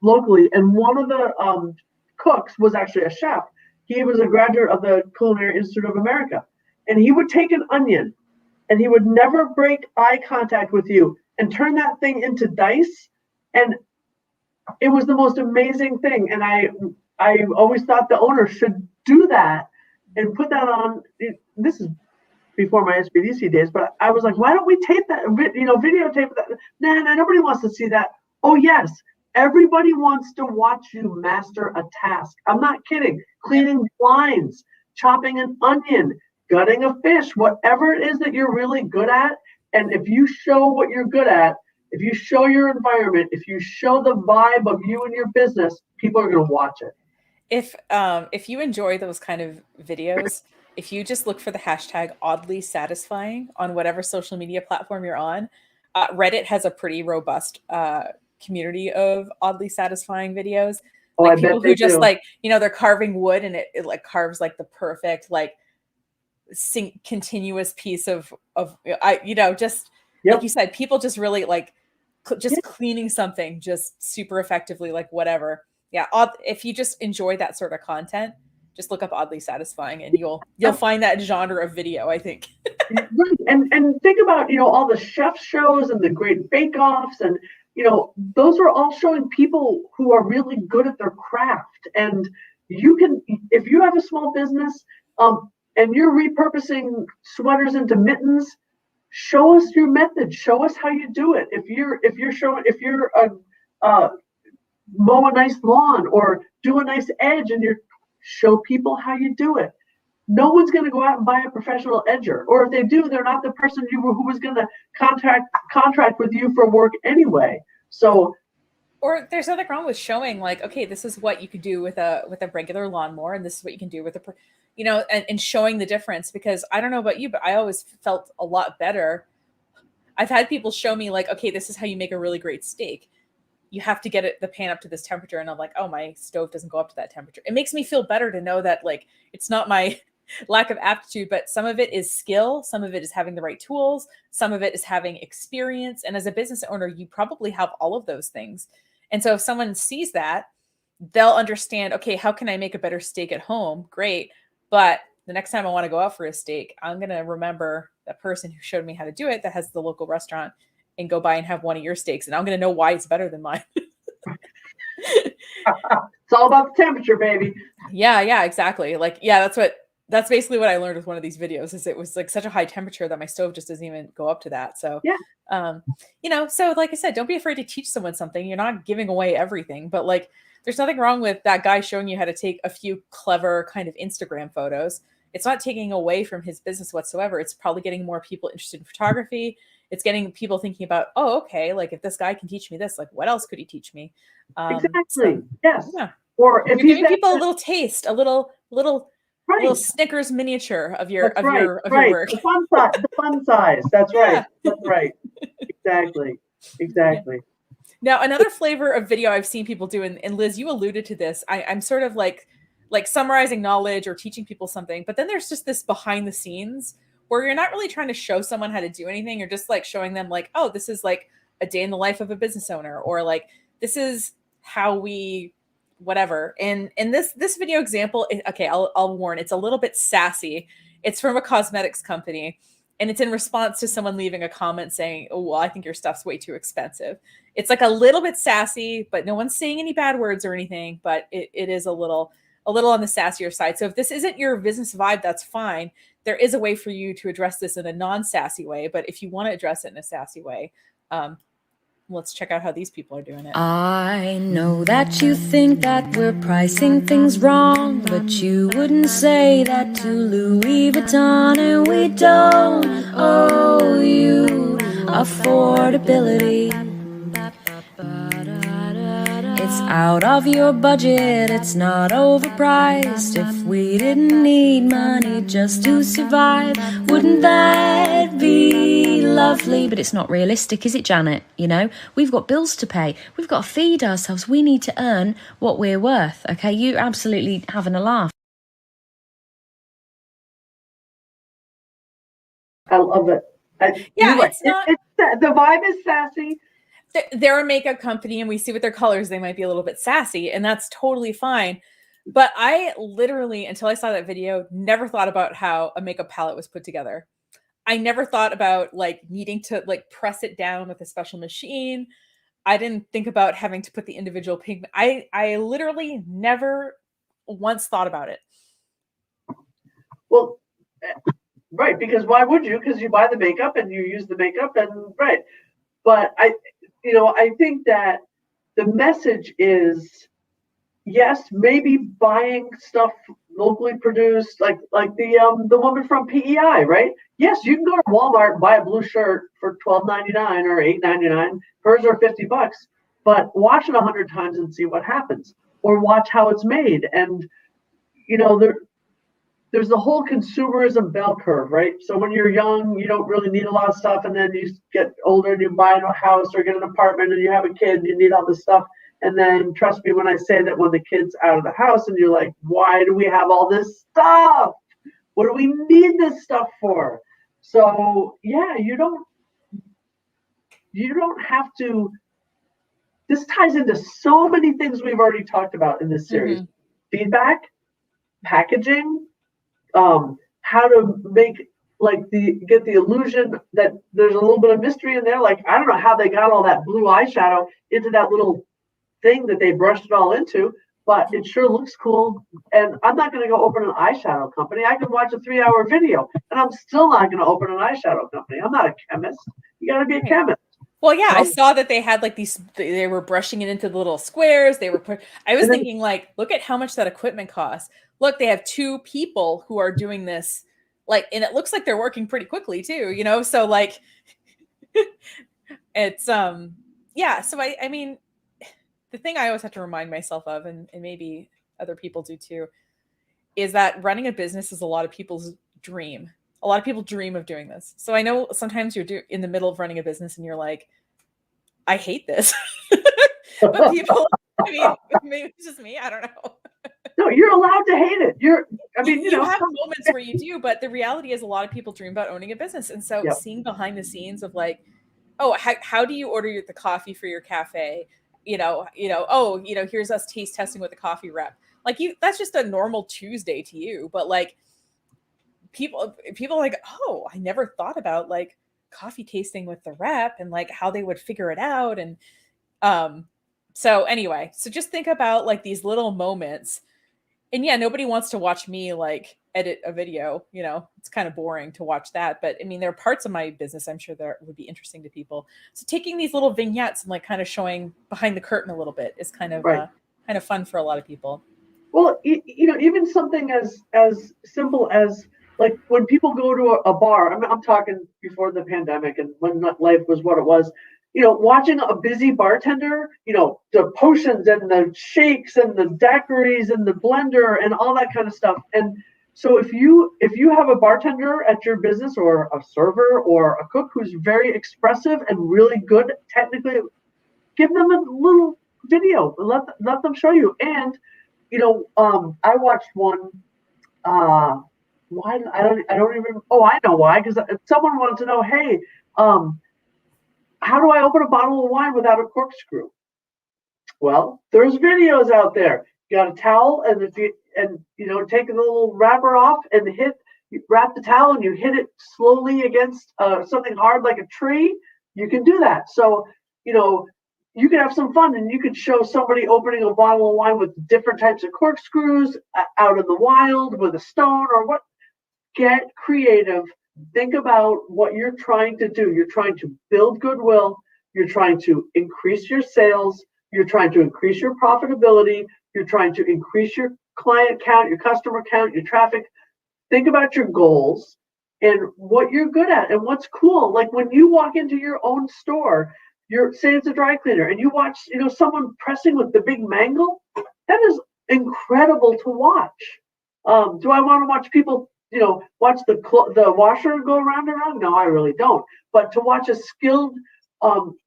locally, and one of the cooks was actually a chef. He was a graduate of the Culinary Institute of America, and he would take an onion, and he would never break eye contact with you, and turn that thing into dice, and it was the most amazing thing. And I always thought the owner should do that and put that on. This is before my SBDC days, but I was like, why don't we tape that, videotape that? Nah, nobody wants to see that. Oh yes, everybody wants to watch you master a task. I'm not kidding. Cleaning blinds, chopping an onion, gutting a fish, whatever it is that you're really good at. And if you show what you're good at, if you show your environment, if you show the vibe of you and your business, people are going to watch it. If you enjoy those kind of videos, if you just look for the hashtag oddly satisfying on whatever social media platform you're on, Reddit has a pretty robust community of oddly satisfying videos. Oh, Like I people bet they who just do. like, they're carving wood and it like carves like the perfect like continuous piece of just Yep. like you said, people just really like just Yeah. cleaning something just super effectively, like whatever. Yeah, if you just enjoy that sort of content, just look up oddly satisfying and you'll find that genre of video, I think. Right. And think about, all the chef shows and the great bake-offs, and those are all showing people who are really good at their craft. And you can, if you have a small business, and you're repurposing sweaters into mittens, show us your method. Show us how you do it. If you're mow a nice lawn or do a nice edge, and show people how you do it. No one's going to go out and buy a professional edger, or if they do, they're not the person who was going to contract with you for work anyway. So, or there's nothing wrong with showing like, okay, this is what you could do with a regular lawnmower, and this is what you can do with and showing the difference. Because I don't know about you, but I always felt a lot better. I've had people show me like, okay, this is how you make a really great steak. You have to get the pan up to this temperature, and I'm like, oh, my stove doesn't go up to that temperature. It makes me feel better to know that like it's not my lack of aptitude, but some of it is skill, some of it is having the right tools, some of it is having experience. And as a business owner, you probably have all of those things. And so if someone sees that, they'll understand, okay, how can I make a better steak at home? Great. But the next time I want to go out for a steak, I'm going to remember that person who showed me how to do it, that has the local restaurant, and go by and have one of your steaks. And I'm going to know why it's better than mine. It's all about the temperature, baby. Yeah, exactly. Like, yeah, that's basically what I learned with one of these videos, is it was like such a high temperature that my stove just doesn't even go up to that. So, yeah. So like I said, don't be afraid to teach someone something. You're not giving away everything, but like, there's nothing wrong with that guy showing you how to take a few clever kind of Instagram photos. It's not taking away from his business whatsoever. It's probably getting more people interested in photography. It's getting people thinking about, oh, okay, like if this guy can teach me this, like what else could he teach me? Exactly. So, yes. Yeah. Or if you're giving people a little taste, a little right. little Snickers miniature of your your work. The fun size. That's right. That's right. Exactly. Yeah. Now, another flavor of video I've seen people do, and Liz, you alluded to this. I'm sort of like summarizing knowledge or teaching people something, but then there's just this behind the scenes where you're not really trying to show someone how to do anything. You're just like showing them like, oh, this is like a day in the life of a business owner, or like this is how we whatever. And this video example, okay, I'll warn, it's a little bit sassy. It's from a cosmetics company, and it's in response to someone leaving a comment saying, oh, well, I think your stuff's way too expensive. It's like a little bit sassy, but no one's saying any bad words or anything, but it is a little on the sassier side. So if this isn't your business vibe, that's fine. There is a way for you to address this in a non-sassy way, but if you want to address it in a sassy way, let's check out how these people are doing it. I know that you think that we're pricing things wrong, but you wouldn't say that to Louis Vuitton, and we don't owe you affordability. It's out of your budget, it's not overpriced. If we didn't need money just to survive, wouldn't that be lovely? But it's not realistic, is it, Janet? You know, we've got bills to pay, we've got to feed ourselves, we need to earn what we're worth. Okay, you absolutely having a laugh. I love it. It's not. The vibe is sassy. They're a makeup company, and we see with their colors, they might be a little bit sassy, and that's totally fine. But I literally, until I saw that video, never thought about how a makeup palette was put together. I never thought about like needing to like press it down with a special machine. I didn't think about having to put the individual pigment. I literally never once thought about it. Well, right, because why would you? Because you buy the makeup and you use the makeup, and right. But I think that the message is, yes, maybe buying stuff locally produced, like the woman from PEI, right? Yes, you can go to Walmart and buy a blue shirt for $12.99 or $8.99. Hers are $50, but watch it 100 times and see what happens, or watch how it's made. And there's the whole consumerism bell curve, right? So when you're young, you don't really need a lot of stuff, and then you get older and you buy a house or get an apartment and you have a kid and you need all this stuff. And then trust me when I say that when the kid's out of the house and you're like, why do we have all this stuff? What do we need this stuff for? So yeah, you don't have to. This ties into so many things we've already talked about in this series. Feedback, packaging, how to make get the illusion that there's a little bit of mystery in there. Like, I don't know how they got all that blue eyeshadow into that little thing that they brushed it all into, but it sure looks cool. And I'm not going to go open an eyeshadow company. I can watch a 3-hour video and I'm still not going to open an eyeshadow company. I'm not a chemist. You got to be a chemist. Well, yeah, I saw that they had like these, they were brushing it into the little squares. I was thinking like, look at how much that equipment costs. Look, they have 2 people who are doing this, like, and it looks like they're working pretty quickly too, you know? So like, it's, yeah. So I mean, the thing I always have to remind myself of, and maybe other people do too, is that running a business is a lot of people's dream. A lot of people dream of doing this. So I know sometimes you're in the middle of running a business and you're like, I hate this. But people, I mean, maybe it's just me. I don't know. No, you're allowed to hate it. You have moments where you do, but the reality is a lot of people dream about owning a business. And so seeing behind the scenes of like, oh, how do you order the coffee for your cafe? Here's us taste testing with the coffee rep. Like that's just a normal Tuesday to you. But like, people are like, oh, I never thought about like coffee tasting with the rep and like how they would figure it out. And so anyway, so just think about like these little moments. And yeah, nobody wants to watch me like edit a video, it's kind of boring to watch that. But I mean, there are parts of my business I'm sure that would be interesting to people. So taking these little vignettes and like kind of showing behind the curtain a little bit is kind of kind of fun for a lot of people. Well, even something as simple as like when people go to a bar, I'm talking before the pandemic and when life was what it was, watching a busy bartender, the potions and the shakes and the daiquiris and the blender and all that kind of stuff. And so if you have a bartender at your business or a server or a cook who's very expressive and really good technically, give them a little video, let them show you. And, I watched one, why I don't even I know why, because someone wanted to know, hey, how do I open a bottle of wine without a corkscrew? Well, there's videos out there. You got a towel and take the little wrapper off and wrap the towel and you hit it slowly against something hard like a tree. You can do that. So you can have some fun and you could show somebody opening a bottle of wine with different types of corkscrews out in the wild with a stone or what. Get creative. Think about what you're trying to do. You're trying to build goodwill. You're trying to increase your sales. You're trying to increase your profitability. You're trying to increase your client count, your customer count, your traffic. Think about your goals and what you're good at and what's cool. Like when you walk into your own store, say it's a dry cleaner and you watch, someone pressing with the big mangle. That is incredible to watch. Do I want to watch people watch the washer go around and around? No, I really don't. But to watch a skilled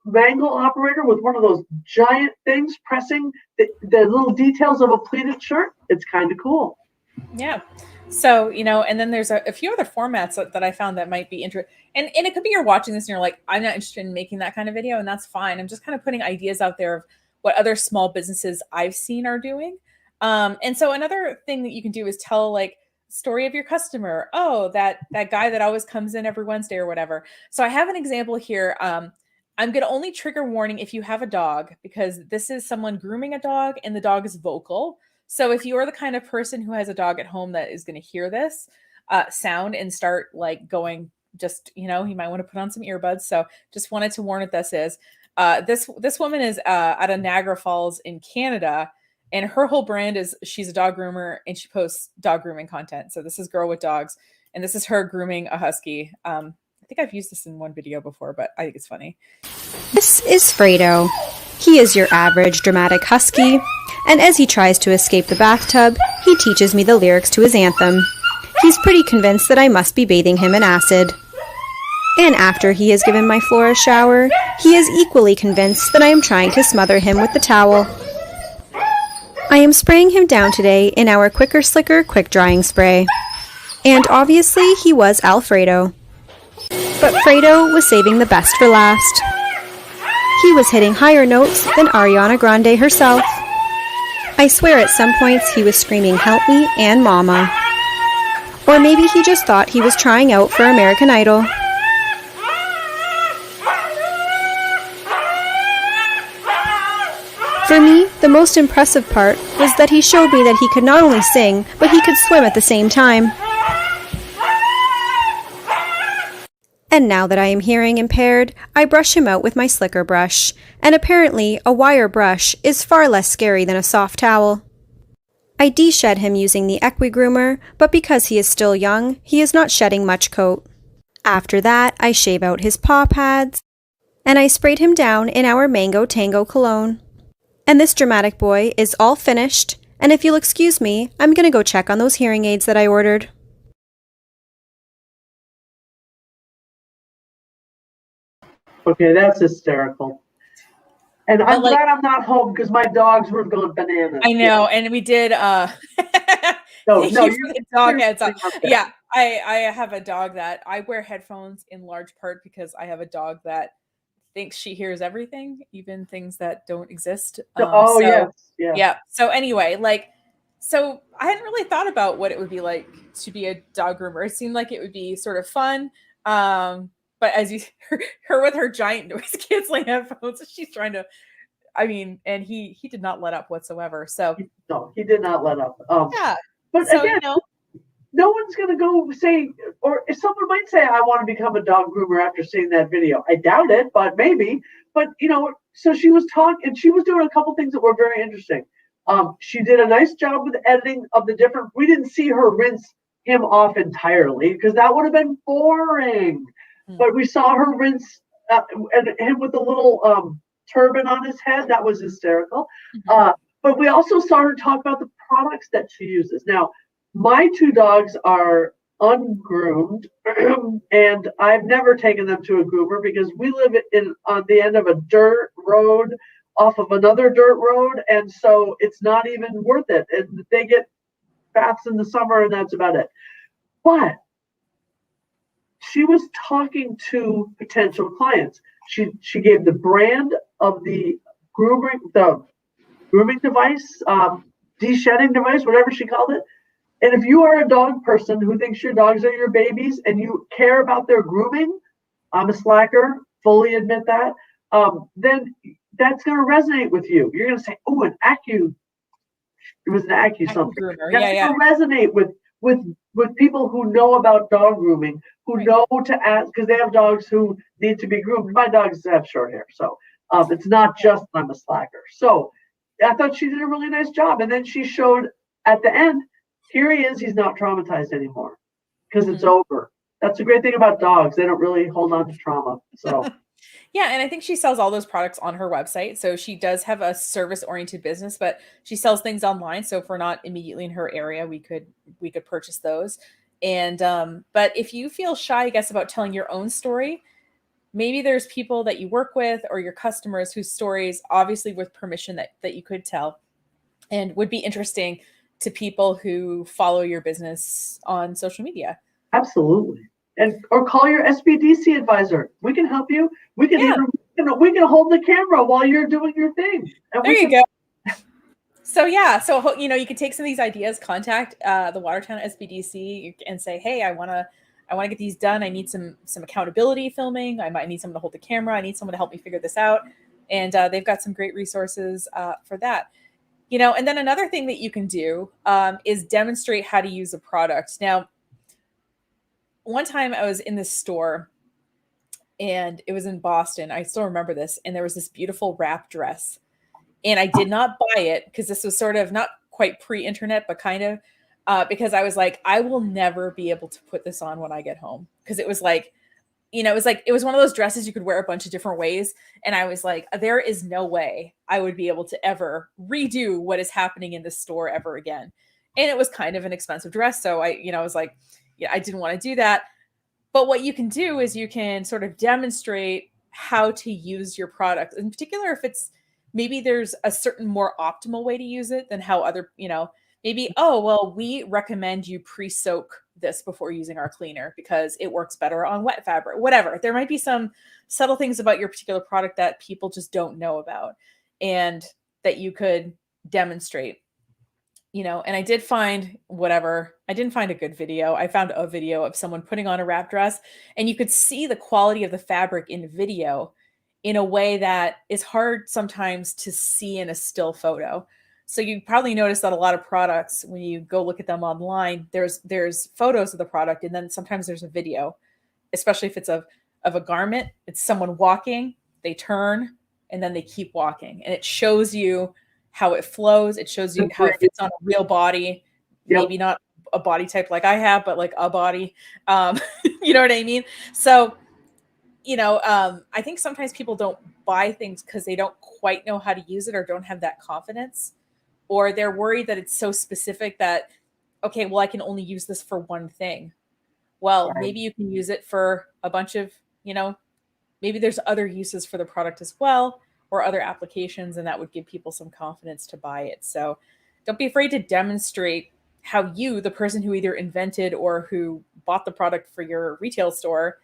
mangle operator with one of those giant things pressing the little details of a pleated shirt, it's kind of cool. Yeah. So, and then there's a few other formats that I found that might be interesting. And it could be you're watching this and you're like, I'm not interested in making that kind of video, and that's fine. I'm just kind of putting ideas out there of what other small businesses I've seen are doing. And so another thing that you can do is tell like story of your customer. Oh, that guy that always comes in every Wednesday or whatever. So I have an example here. I'm going to only trigger warning if you have a dog, because this is someone grooming a dog and the dog is vocal. So if you are the kind of person who has a dog at home that is going to hear this sound and start like going, just, you might want to put on some earbuds. So just wanted to warn what this is. This woman is out of Niagara Falls in Canada. And her whole brand is she's a dog groomer and she posts dog grooming content. So this is Girl with Dogs. And this is her grooming a husky. I think I've used this in one video before, but I think it's funny. This is Fredo. He is your average dramatic husky. And as he tries to escape the bathtub, he teaches me the lyrics to his anthem. He's pretty convinced that I must be bathing him in acid. And after he has given my floor a shower, he is equally convinced that I am trying to smother him with the towel. I am spraying him down today in our Quicker Slicker quick drying spray. And obviously he was Alfredo. But Fredo was saving the best for last. He was hitting higher notes than Ariana Grande herself. I swear at some points he was screaming "Help me" and "Mama." Or maybe he just thought he was trying out for American Idol. For me, the most impressive part was that he showed me that he could not only sing, but he could swim at the same time. And now that I am hearing impaired, I brush him out with my slicker brush, and apparently a wire brush is far less scary than a soft towel. I de-shed him using the Equi-Groomer, but because he is still young, he is not shedding much coat. After that, I shave out his paw pads, and I sprayed him down in our Mango Tango cologne. And this dramatic boy is all finished, and if you'll excuse me, I'm gonna go check on those hearing aids that I ordered. Okay, that's hysterical. And I'm like- glad I'm not home because my dogs were going bananas. I know, and we did. No, Thank no, you for the dog heads up. Okay. Yeah, I have a dog that I wear headphones in large part because I have a dog that thinks she hears everything, even things that don't exist. Oh, so, yes. Yeah. yeah. So anyway, so I hadn't really thought about what it would be like to be a dog groomer. It seemed like it would be sort of fun. But as you her with her giant noise canceling headphones, she's trying to. I mean, and he did not let up whatsoever. So No, he did not let up. yeah. But So again, no one's going to go say, or if someone might say, I want to become a dog groomer after seeing that video. I doubt it, but maybe. But, so she was talking, and she was doing a couple things that were very interesting. She did a nice job with the editing of the different, we didn't see her rinse him off entirely because that would have been boring. But we saw her rinse and him with the little turban on his head. That was hysterical. But we also saw her talk about the products that she uses. Now, my two dogs are ungroomed, and I've never taken them to a groomer because we live on the end of a dirt road off of another dirt road, and so it's not even worth it. And they get baths in the summer, and that's about it. But she was talking to potential clients. She gave the brand of the grooming device, de-shedding device, whatever she called it. And if you are a dog person who thinks your dogs are your babies and you care about their grooming, I'm a slacker, fully admit that, then that's going to resonate with you. You're going to say, oh, it was an Accu something. Groomer. That's Yeah. going to resonate with people who know about dog grooming, who know to ask, because they have dogs who need to be groomed. My dogs have short hair, so it's not just I'm a slacker. So I thought she did a really nice job. And then she showed at the end, here he is, he's not traumatized anymore because it's over. That's the great thing about dogs. They don't really hold on to trauma. So yeah, and I think she sells all those products on her website. So she does have a service-oriented business, but she sells things online. So if we're not immediately in her area, we could purchase those. And but if you feel shy, I guess, about telling your own story, maybe there's people that you work with or your customers whose stories, obviously with permission, that you could tell and would be interesting to people who follow your business on social media. absolutely. Or call your SBDC advisor. We can help you. We can we can hold the camera while you're doing your thing. And There you go. So you can take some of these ideas, contact the Watertown SBDC and say, hey, I want to get these done. I need some accountability filming. I might need someone to hold the camera. I need someone to help me figure this out. And they've got some great resources for that. And then another thing that you can do is demonstrate how to use a product. Now, one time I was in this store and it was in Boston. I still remember this. And there was this beautiful wrap dress. And I did not buy it because this was sort of not quite pre-internet, but kind of because I was like, I will never be able to put this on when I get home. Because it was like, it was one of those dresses you could wear a bunch of different ways. And I was like, there is no way I would be able to ever redo what is happening in this store ever again. and it was kind of an expensive dress. So I was like, yeah, I didn't want to do that. But what you can do is you can sort of demonstrate how to use your product, in particular, if it's maybe there's a certain more optimal way to use it than how other, maybe, oh, well, we recommend you pre-soak this before using our cleaner because it works better on wet fabric, whatever. There might be some subtle things about your particular product that people just don't know about and that you could demonstrate. And I did find I didn't find a good video. I found a video of someone putting on a wrap dress, and you could see the quality of the fabric in video in a way that is hard sometimes to see in a still photo. So you probably notice that a lot of products, when you go look at them online, there's photos of the product, and then sometimes there's a video, especially if it's of a garment. It's someone walking, they turn, and then they keep walking, and it shows you how it flows. It shows you how it fits on a real body, maybe not a body type like I have, but like a body. You know what I mean? So, I think sometimes people don't buy things because they don't quite know how to use it or don't have that confidence, or they're worried that it's so specific that, okay, well, I can only use this for one thing. Well, maybe you can use it for a bunch of, maybe there's other uses for the product as well, or other applications, and that would give people some confidence to buy it. So don't be afraid to demonstrate how you, the person who either invented or who bought the product for your retail store,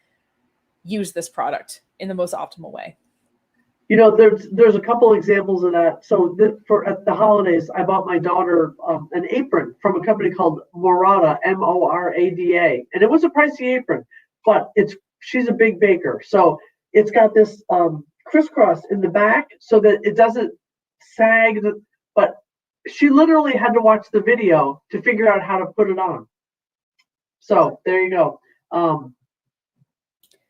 use this product in the most optimal way. There's a couple examples of that. So at the holidays, I bought my daughter an apron from a company called Morada, Morada, and it was a pricey apron, but she's a big baker, so it's got this crisscross in the back so that it doesn't sag. But she literally had to watch the video to figure out how to put it on. So there you go.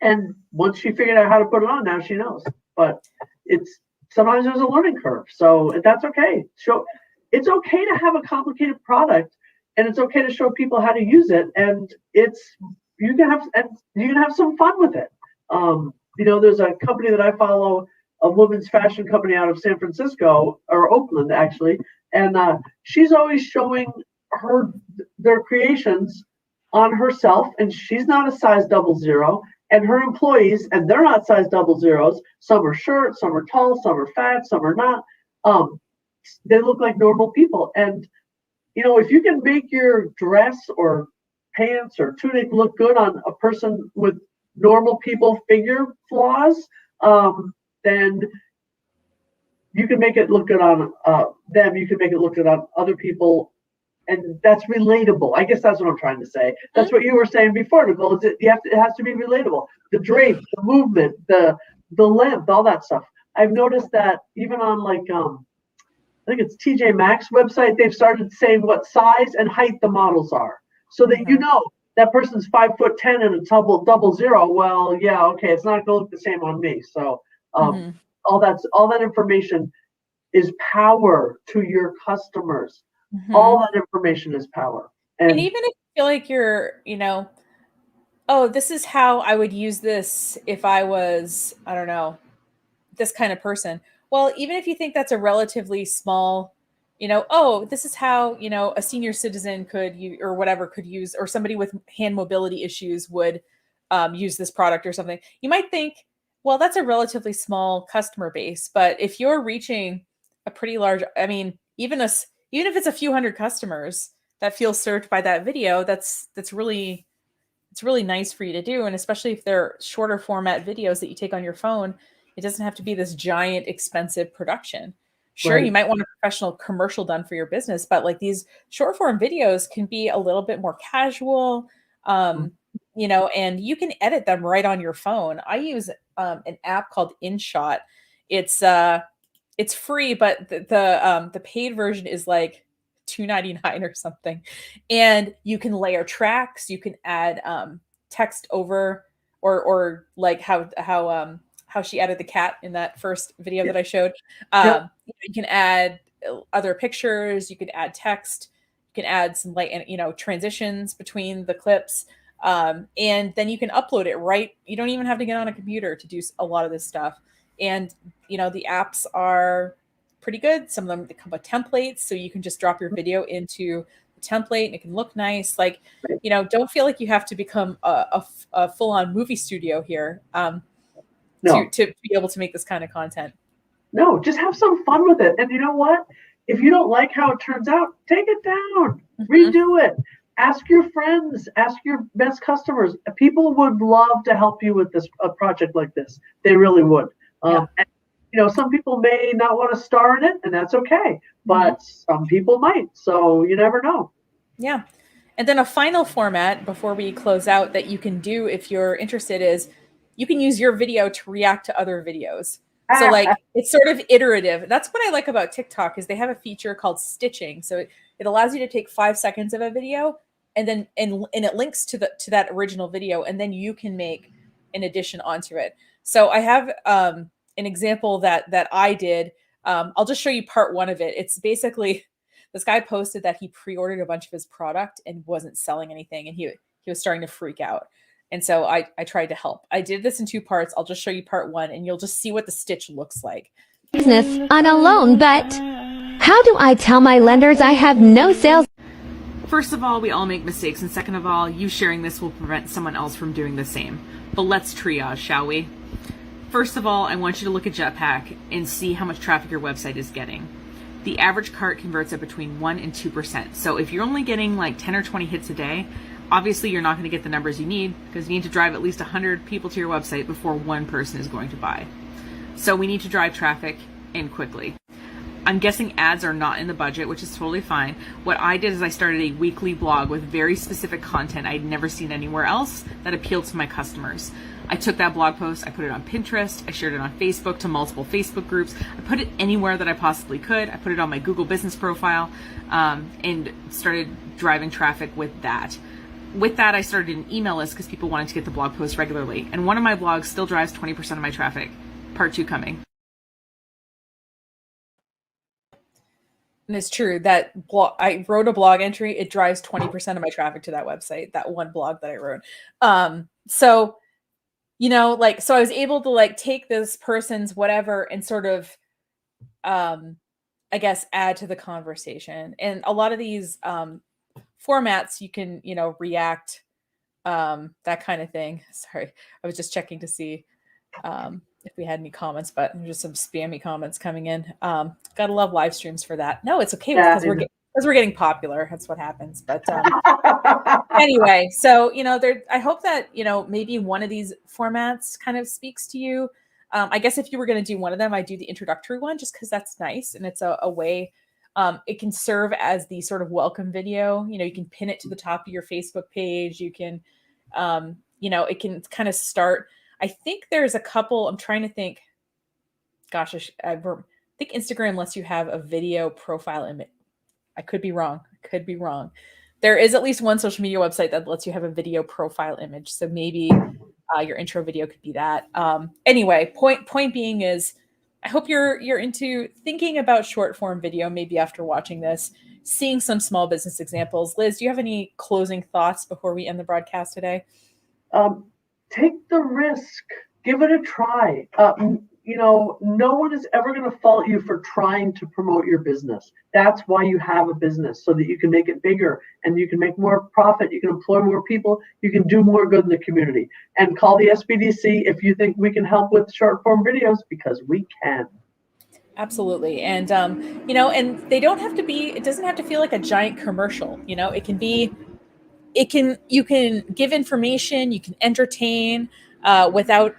And once she figured out how to put it on, now she knows. But sometimes there's a learning curve, so that's okay. It's okay to have a complicated product, and it's okay to show people how to use it, and you can have some fun with it. There's a company that I follow, a women's fashion company out of San Francisco, or Oakland actually, and she's always showing their creations on herself, and she's not a size 00, and her employees, and they're not size 00s. Some are short, some are tall, some are fat, some are not. They look like normal people, and if you can make your dress or pants or tunic look good on a person with normal people figure flaws, then you can make it look good on them. You can make it look good on other people, and that's relatable. I guess that's what I'm trying to say. That's what you were saying before, Nicole. It has to be relatable. The drape, the movement, the length, all that stuff. I've noticed that even on I think it's TJ Maxx website, they've started saying what size and height the models are, so that that person's 5'10" and it's 00. Well, yeah, okay, it's not going to look the same on me. So all that information is power to your customers. All that information is power. And even if you feel like you're, oh, this is how I would use this if I was, I don't know, this kind of person. Well, even if you think that's a relatively small, oh, this is how, a senior citizen could use, or whatever could use, or somebody with hand mobility issues would use this product or something. You might think, well, that's a relatively small customer base. But if you're reaching a pretty large, I mean, even if it's a few hundred customers that feel served by that video, it's really nice for you to do. And especially if they're shorter format videos that you take on your phone, it doesn't have to be this giant expensive production. Sure, right. You might want a professional commercial done for your business, but like these short form videos can be a little bit more casual, and you can edit them right on your phone. I use an app called InShot. It's free, but the paid version is like $2.99 or something. And you can layer tracks, you can add text over, or like how she added the cat in that first video that I showed. You can add other pictures, you can add text, you can add some transitions between the clips. And then you can upload it right. You don't even have to get on a computer to do a lot of this stuff. And, the apps are pretty good. Some of them come with templates, so you can just drop your video into template and it can look nice. Like, you know, don't feel like you have to become a full-on movie studio here No, to be able to make this kind of content. no, just have some fun with it. And you know what? If you don't like how it turns out, take it down, redo it. Ask your friends, ask your best customers. People would love to help you with this a project like this. They really would. And, you know, some people may not want to star in it, and that's okay. But some people might. So you never know. Yeah. And then a final format before we close out that you can do if you're interested is you can use your video to react to other videos. So like it's sort of iterative. That's what I like about TikTok is they have a feature called stitching. So it allows you to take 5 seconds of a video and then and it links to that original video, and then you can make an addition onto it. So I have an example that I did. I'll just show you part 1 of it. It's basically this guy posted that he pre-ordered a bunch of his product and wasn't selling anything, and he was starting to freak out. And so I tried to help. I did this in 2 parts. I'll just show you part 1 and you'll just see what the stitch looks like. Business on a loan, but how do I tell my lenders I have no sales? First of all, we all make mistakes, and second of all, you sharing this will prevent someone else from doing the same. But let's triage, shall we? First of all, I want you to look at Jetpack and see how much traffic your website is getting. The average cart converts at between 1% and 2%. So if you're only getting like 10 or 20 hits a day, obviously you're not going to get the numbers you need because you need to drive at least 100 people to your website before one person is going to buy. So we need to drive traffic in quickly. I'm guessing ads are not in the budget, which is totally fine. What I did is I started a weekly blog with very specific content I'd never seen anywhere else that appealed to my customers. I took that blog post, I put it on Pinterest, I shared it on Facebook to multiple Facebook groups. I put it anywhere that I possibly could. I put it on my Google business profile and started driving traffic with that. With that, I started an email list because people wanted to get the blog posts regularly. And one of my blogs still drives 20% of my traffic. Part 2 coming. And it's true that I wrote a blog entry. It drives 20% of my traffic to that website, that one blog that I wrote. So, you know, like, so I was able to like take this person's whatever and sort of, I guess, add to the conversation. And a lot of these formats, you can, you know, react, that kind of thing. Sorry, I was just checking to see if we had any comments, but there's just some spammy comments coming in. Gotta love live streams for that. No, it's okay because we're getting popular. That's what happens. But anyway, so you know, I hope that you know maybe one of these formats kind of speaks to you. I guess if you were going to do one of them, I'd do the introductory one just because that's nice and it's a way. It can serve as the sort of welcome video. You know, you can pin it to the top of your Facebook page. You can, you know, it can kind of start. I think there's a couple. I'm trying to think. Gosh, I think Instagram lets you have a video profile image. I could be wrong. There is at least one social media website that lets you have a video profile image. So maybe your intro video could be that. Anyway, point being is, I hope you're into thinking about short form video. Maybe after watching this, seeing some small business examples. Liz, do you have any closing thoughts before we end the broadcast today? Take the risk. Give it a try. You know, no one is ever going to fault you for trying to promote your business. That's why you have a business, so that you can make it bigger and you can make more profit. You can employ more people. You can do more good in the community. And call the SBDC if you think we can help with short form videos, because we can. Absolutely. And, you know, and they don't have to be, it doesn't have to feel like a giant commercial. You know, it can be, you can give information, you can entertain without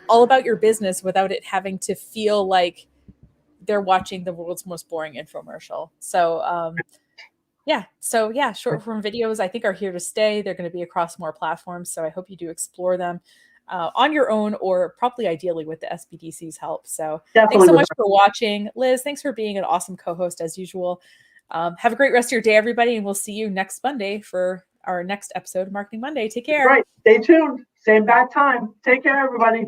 all about your business without it having to feel like they're watching the world's most boring infomercial. So, short form videos, I think, are here to stay. They're going to be across more platforms. So I hope you do explore them on your own, or probably ideally with the SBDC's help. So thanks so much for watching. Liz, thanks for being an awesome co-host as usual. Have a great rest of your day, everybody. And we'll see you next Monday for our next episode of Marketing Monday. Take care. Right. Stay tuned. Same bad time. Take care, everybody.